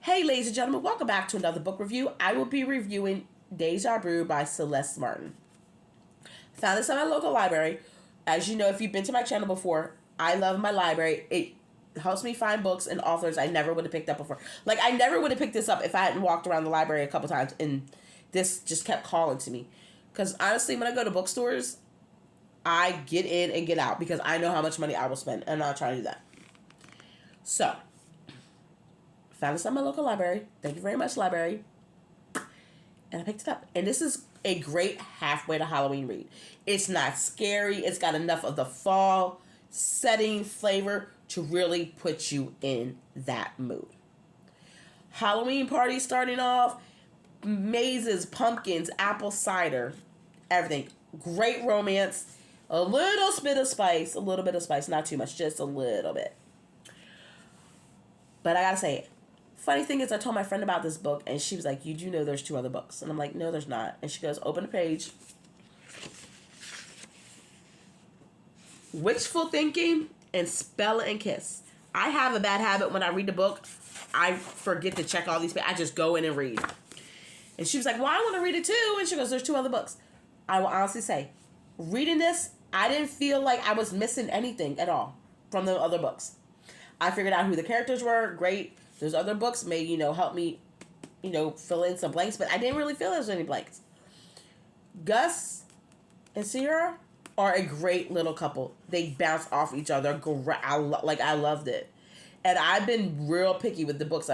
Hey, ladies and gentlemen, welcome back to another book review. I will be reviewing Deja Brew by Celeste Martin. Found this at my local library. As you know, if you've been to my channel before, I love my library. It helps me find books and authors I never would have picked up before. Like, I never would have picked this up if I hadn't walked around the library a couple times and this just kept calling to me. Because honestly, when I go to bookstores, I get in and get out because I know how much money I will spend, and I'm not trying to do that. So, found this at my local library. Thank you very much, library. And I picked it up. And this is a great halfway to Halloween read. It's not scary. It's got enough of the fall setting flavor to really put you in that mood. Halloween party starting off. Mazes, pumpkins, apple cider, everything. Great romance. A little bit of spice. Not too much. Just a little bit. But I gotta say, funny thing is, I told my friend about this book, and she was like, you do know there's 2 other books. And I'm like, no, there's not. And she goes, open a page. Wishful thinking and spell and kiss. I have a bad habit when I read the book. I forget to check all these pages. I just go in and read. And she was like, well, I want to read it too. And she goes, there's 2 other books. I will honestly say, reading this, I didn't feel like I was missing anything at all from the other books. I figured out who the characters were. Great. Those other books may, help me, fill in some blanks. But I didn't really feel there's any blanks. Gus and Sierra are a great little couple. They bounce off each other. I loved it. And I've been real picky with the books.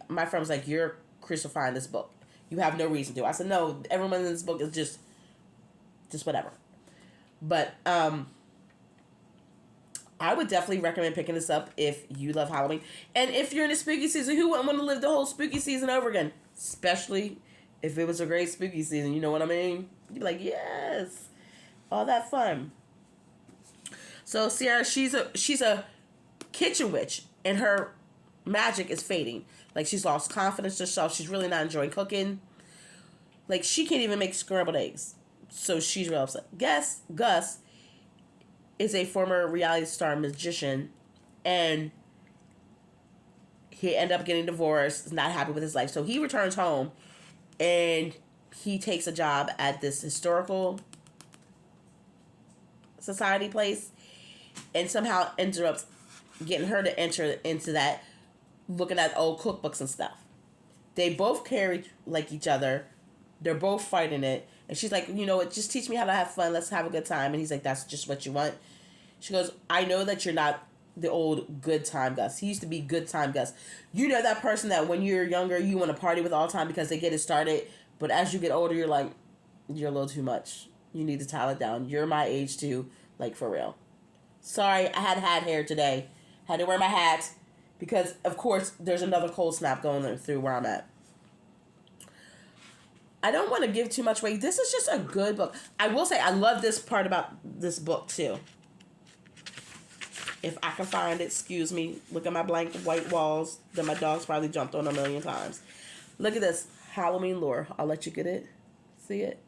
My friend was like, you're crucifying this book. You have no reason to. I said, no, everyone in this book is just whatever. But I would definitely recommend picking this up if you love Halloween. And if you're in the spooky season, who wouldn't want to live the whole spooky season over again? Especially if it was a great spooky season, you know what I mean? You'd be like, yes, all that fun. So Sierra, she's a kitchen witch, and her magic is fading. Like, she's lost confidence in herself. She's really not enjoying cooking. Like, she can't even make scrambled eggs. So she's real upset. Gus is a former reality star magician, and he ended up getting divorced, is not happy with his life. So he returns home, and he takes a job at this historical society place, and somehow ends up getting her to enter into that, looking at old cookbooks and stuff. They both carry like each other. They're both fighting it. And she's like, just teach me how to have fun. Let's have a good time. And he's like, that's just what you want. She goes, I know that you're not the old good time Gus. He used to be good time Gus. You know that person that when you're younger, you want to party with all the time because they get it started. But as you get older, you're like, you're a little too much. You need to tile it down. You're my age too. Like, for real. Sorry, I had hair today. Had to wear my hat. Because, of course, there's another cold snap going through where I'm at. I don't want to give too much away. This is just a good book. I will say I love this part about this book too. If I can find it, excuse me. Look at my blank white walls that my dog's probably jumped on a million times. Look at this. Halloween Lore. I'll let you get it. See it?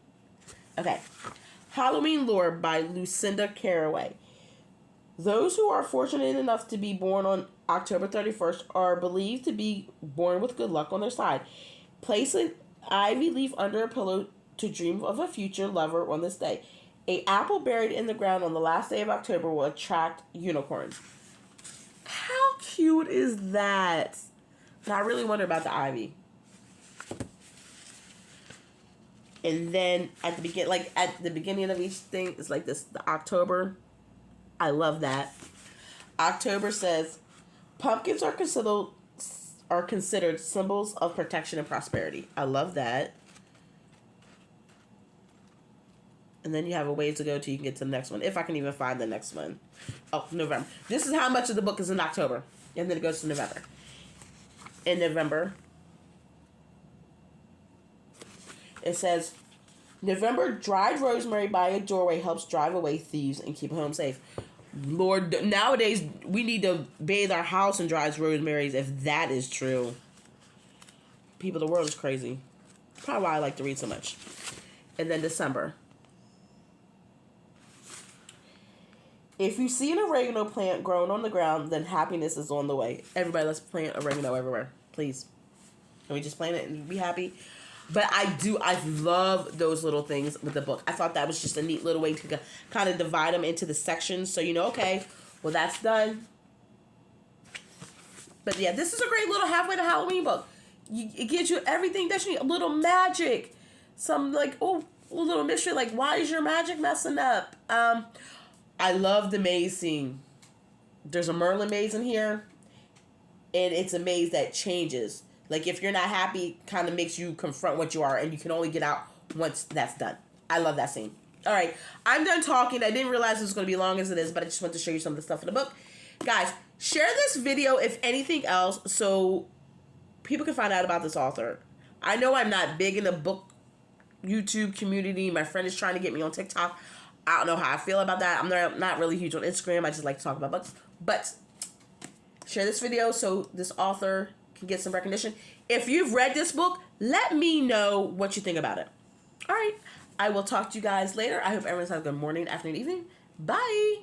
Okay. Halloween Lore by Lucinda Carraway. Those who are fortunate enough to be born on October 31st are believed to be born with good luck on their side. Place an ivy leaf under a pillow to dream of a future lover on this day. An apple buried in the ground on the last day of October will attract unicorns. How cute is that? And I really wonder about the ivy. And then at the beginning of each thing, it's like this, the October. I love that. October says, pumpkins are considered symbols of protection and prosperity. I love that. And then you have a ways to go till you can get to the next one. If I can even find the next one. Oh, November. This is how much of the book is in October. And then it goes to November. In November, it says, November, dried rosemary by a doorway helps drive away thieves and keep home safe. Lord, nowadays, we need to bathe our house in dried rosemary if that is true. People, the world is crazy. Probably why I like to read so much. And then December. If you see an oregano plant growing on the ground, then happiness is on the way. Everybody, let's plant oregano everywhere, please. Can we just plan it and be happy? But I love those little things with the book. I thought that was just a neat little way to kind of divide them into the sections. So, okay, well, that's done. But yeah, this is a great little halfway to Halloween book. It gives you everything that you need. A little magic. Some a little mystery. Like, why is your magic messing up? I love the maze scene. There's a Merlin maze in here. And it's a maze that changes. Like, if you're not happy, kind of makes you confront what you are. And you can only get out once that's done. I love that scene. All right. I'm done talking. I didn't realize it was going to be long as it is. But I just want to show you some of the stuff in the book. Guys, share this video, if anything else, so people can find out about this author. I know I'm not big in the book YouTube community. My friend is trying to get me on TikTok. I don't know how I feel about that. I'm not really huge on Instagram. I just like to talk about books. But share this video so this author can get some recognition. If you've read this book, let me know what you think about it. All right. I will talk to you guys later. I hope everyone's having a good morning, afternoon, evening. Bye.